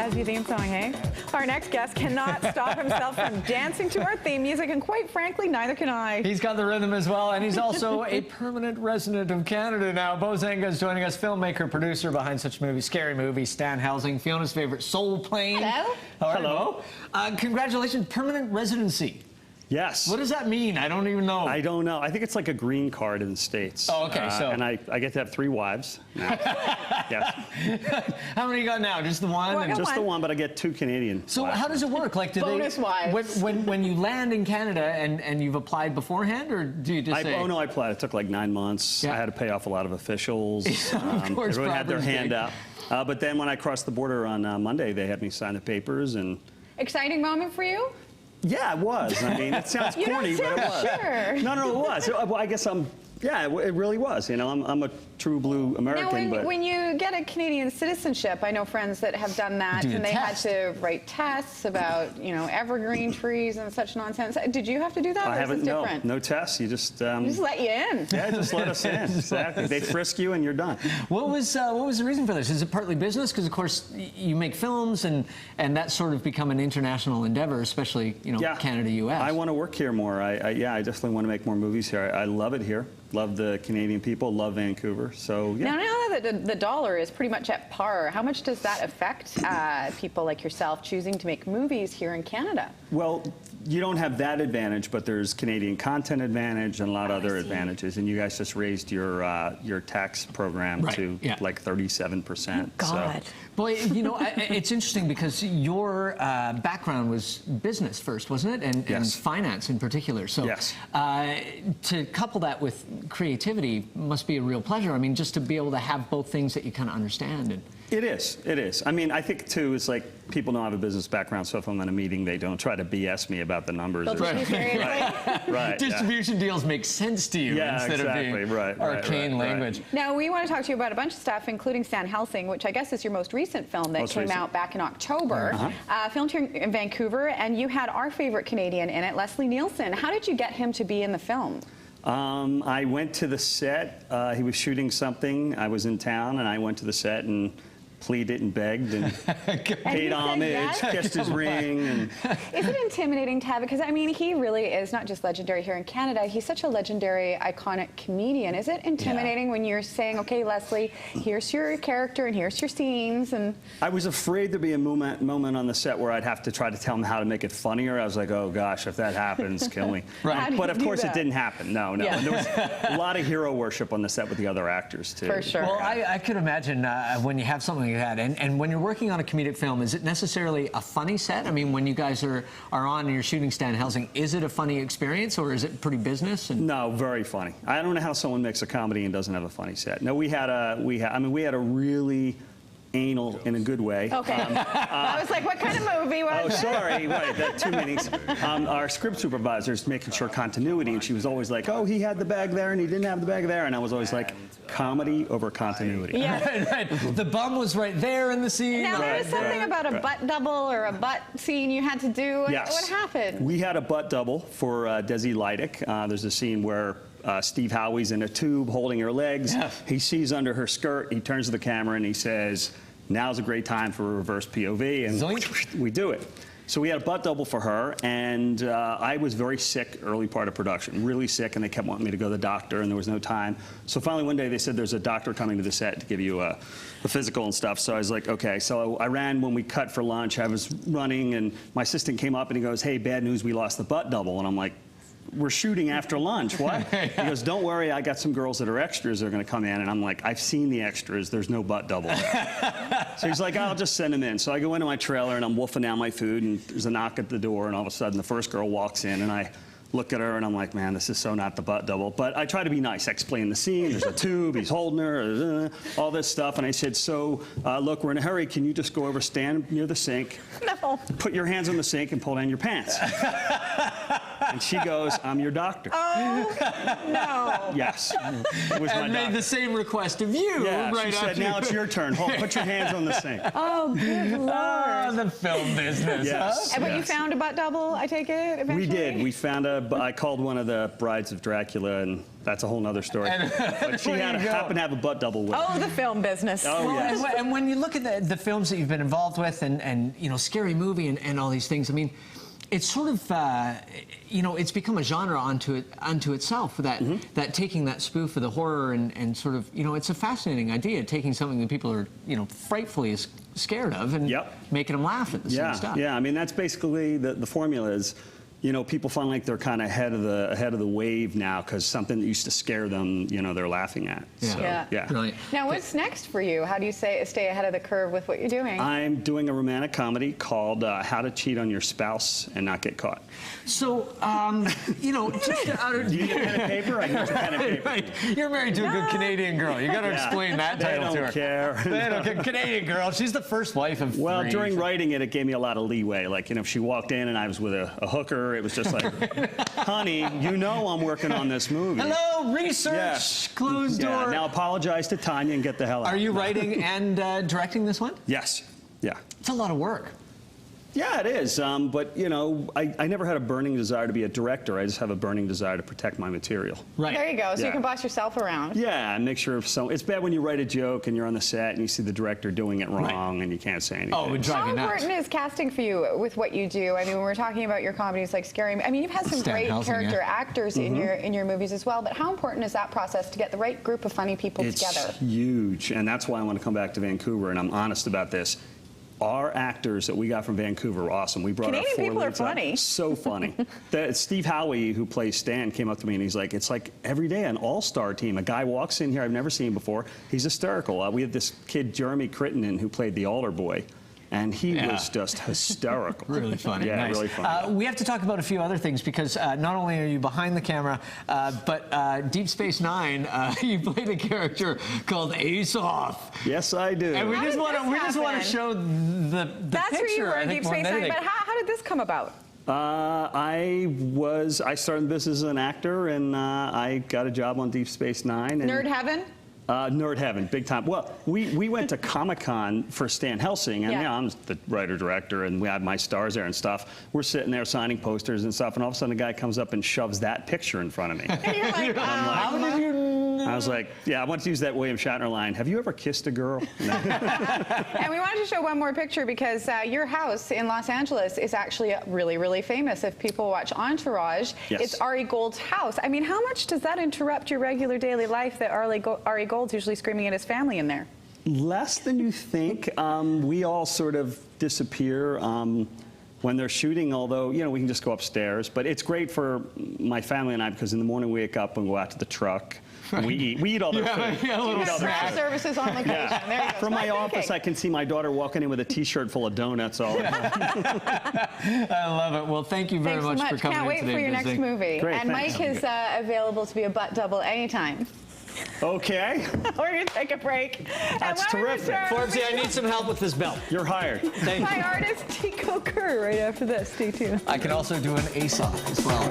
jazzy theme song, hey? Our next guest cannot stop himself from dancing to our theme music, and quite frankly, neither can I. He's got the rhythm as well, and he's also a permanent resident of Canada now. Zenga is joining us, filmmaker, producer behind such movies, Scary Movie, Stan Helsing, Fiona's favorite, Soul Plane. Hello. Hello. Congratulations, permanent residency. Yes. What does that mean? I don't even know. I don't know. I think it's like a green card in the States. Oh, okay. And I get to have 3 wives. Yes. How many you got now? Just the one? Well, Just the one, but I get 2 Canadian. So wives. how does it work? Like, do Bonus wives. When you land in Canada and you've applied beforehand, or do you just say? Oh no, I applied. It took like 9 months. Yeah. I had to pay off a lot of officials. Of course, everyone had their hand big. out. But then when I crossed the border on Monday, they had me sign the papers and. Exciting moment for you? Yeah, it was. I mean, it sounds corny, but it was. Sure. No, it was. Well, I guess yeah, it really was. You know, I'm a true blue American. Now, when you get a Canadian citizenship, I know friends that have done that, and they had to write tests about, evergreen trees and such nonsense. Did you have to do that? I haven't. No tests. You just let you in. Yeah, just let us in. Exactly. They frisk you and you're done. What was the reason for this? Is it partly business? Because of course you make films, and that's sort of become an international endeavor, especially Canada, U.S. I want to work here more. I definitely want to make more movies here. I love it here. Love the Canadian people. Love Vancouver. So yeah. Now that the dollar is pretty much at par, how much does that affect people like yourself choosing to make movies here in Canada? Well, you don't have that advantage, but there's Canadian content advantage and a lot of other advantages. And you guys just raised your tax program to like 37%. God. So. Boy, it's interesting because your background was business first, wasn't it? And finance in particular. So to couple that with creativity must be a real pleasure. I mean, just to be able to have both things that you kind of understand. It is. I mean, I think, too, it's like people don't have a business background, so if I'm in a meeting, they don't try to BS me about the numbers. Right. Distribution deals make sense to you instead of being arcane language. Now, we want to talk to you about a bunch of stuff, including Stan Helsing, which I guess is your most recent film that came out back in October. Filmed here in Vancouver, and you had our favorite Canadian in it, Leslie Nielsen. How did you get him to be in the film? I went to the set. He was shooting something. I was in town, and I went to the set and pleaded and begged and paid homage, kissed his ring. And is it intimidating to have it? Because, I mean, he really is not just legendary here in Canada. He's such a legendary, iconic comedian. Is it intimidating when you're saying, okay, Leslie, here's your character and here's your scenes? And I was afraid there'd be a moment on the set where I'd have to try to tell him how to make it funnier. I was like, oh, gosh, if that happens, kill me. But, of course, it didn't happen. No. Yeah. There was a lot of hero worship on the set with the other actors, too. For sure. Well, I could imagine when you have something like that, and when you're working on a comedic film, is it necessarily a funny set? I mean, when you guys are on and you're shooting Stan Helsing, is it a funny experience, or is it pretty business? No, very funny. I don't know how someone makes a comedy and doesn't have a funny set. No, we had a really anal in a good way. Okay. I was like, what kind of movie was it? Oh, sorry. Right, that 2 meetings. Our script supervisor's making sure continuity, and she was always like, oh, he had the bag there and he didn't have the bag there. And I was always like, comedy over continuity. Yeah. Right. The bum was right there in the scene. Now, there was something about a butt double or a butt scene you had to do. What happened? We had a butt double for Desi Lydic. There's a scene where Steve Howey's in a tube holding her legs. He sees under her skirt. He turns to the camera and he says, now's a great time for a reverse POV. And Zoink. We do it. So we had a butt double for her, and I was very sick early part of production, really sick, and they kept wanting me to go to the doctor, and there was no time. So finally one day they said, there's a doctor coming to the set to give you a physical and stuff. So I was like, okay. So I ran when we cut for lunch. I was running, and my assistant came up and he goes, hey, bad news, we lost the butt double. And I'm like, we're shooting after lunch. What? He goes, don't worry, I got some girls that are extras that are going to come in. And I'm like, I've seen the extras. There's no butt double there. So he's like, I'll just send them in. So I go into my trailer, and I'm wolfing down my food, and there's a knock at the door, and all of a sudden the first girl walks in, and I look at her, and I'm like, man, this is so not the butt double. But I try to be nice. I explain the scene. There's a tube. He's holding her, all this stuff. And I said, so, look, we're in a hurry. Can you just go over, stand near the sink, put your hands on the sink, and pull down your pants? And she goes, I'm your doctor. Oh, no. Yes. It was my And made doctor. the same request of you. Yeah, right she said, after now it's your turn. Put your hands on the sink. Oh, good Lord. Oh, the film business. Yes. But you yes. found a butt double, I take it, eventually? We did. We found I called one of the brides of Dracula, and that's a whole nother story. But she happened to have a butt double with her. Oh, the film business. Oh, Well, yes. and when you look at the films that you've been involved with and you know, Scary Movie and all these things, I mean, it's sort of, you know, it's become a genre unto itself, that taking that spoof of the horror and sort of, you know, it's a fascinating idea, taking something that people are, you know, frightfully scared of and making them laugh at the same stuff. Yeah, I mean, that's basically the formula is, you know, people find like they're kind of ahead of the wave now because something that used to scare them, you know, they're laughing at. Yeah. So, Yeah. Right. Now, what's next for you? How do you stay ahead of the curve with what you're doing? I'm doing a romantic comedy called How to Cheat on Your Spouse and Not Get Caught. So, you know, just out of... Do you need a pen and paper? I got your pen and paper. Right. You're married to a good Canadian girl. You got to Yeah. explain that They title to don't her. care. They don't care. Canadian girl. She's the first wife of Well, three. during writing it, it gave me a lot of leeway. Like, you know, if she walked in and I was with a hooker, it was just like, honey, you know I'm working on this movie. Hello, research, Yes. closed door. Now apologize to Tanya and get the hell out. Are you writing and directing this one? Yes. Yeah. It's a lot of work. Yeah, it is. But, you know, I never had a burning desire to be a director. I just have a burning desire to protect my material. Right. There you go. So you Yeah. can boss yourself around. Yeah, and make sure it's bad when you write a joke and you're on the set and you see the director doing it wrong and you can't say anything. Oh, it would drive How you nuts. important is casting for you with what you do? I mean, when we're talking about your comedies like Scary, I mean, you've had some Stan great Helsing, character yeah. actors in your movies as well. But how important is that process to get the right group of funny people together? It's huge, and that's why I want to come back to Vancouver, and I'm honest about this. Our actors that we got from Vancouver were awesome. We brought Canadian our 4 people are leads up. funny. So funny. Steve Howie, who plays Stan, came up to me and he's like, it's like every day an all-star team. A guy walks in here I've never seen before. He's hysterical. We had this kid, Jeremy Crittenden, who played the altar boy. And he was just hysterical. Really funny. Yeah, Nice. really funny. We have to talk about a few other things because not only are you behind the camera, but Deep Space Nine, you played a character called Ace Off. Yes, I do. And we How just did want this to happen? show the That's picture. where you were I in think, Deep more Space than Nine. anything. But how did this come about? I started in business as an actor, and I got a job on Deep Space Nine. And, Nerd Heaven? Nerd Heaven, big time. Well, we went to Comic-Con for Stan Helsing, and Yeah. I'm the writer-director, and we had my stars there and stuff. We're sitting there signing posters and stuff, and all of a sudden a guy comes up and shoves that picture in front of me. And you're like, How did you? I was like, yeah, I wanted to use that William Shatner line. Have you ever kissed a girl? No. And we wanted to show one more picture because your house in Los Angeles is actually really, really famous. If people watch Entourage, Yes. it's Ari Gold's house. I mean, how much does that interrupt your regular daily life that Ari Gold's usually screaming at his family in there? Less than you think. We all sort of disappear when they're shooting, although, you know, we can just go upstairs. But it's great for my family and I because in the morning we wake up and go out to the truck. And we eat all their food. Yeah, a You little have snack. craft services on location. Yeah. There you go. From my Smart office, thinking. I can see my daughter walking in with a T-shirt full of donuts all over. I love it. Well, thank you very Thanks so much for coming Can't in wait today for your and next visiting. movie. Great, and thanks. Mike is available to be a butt double anytime. Okay, We're going to take a break. That's And when we terrific. return, Forbesy, I need some help with this belt. you're hired. Thank my you. artist, Tico Kerr, right after this. Stay tuned. I can also do an ace off as well.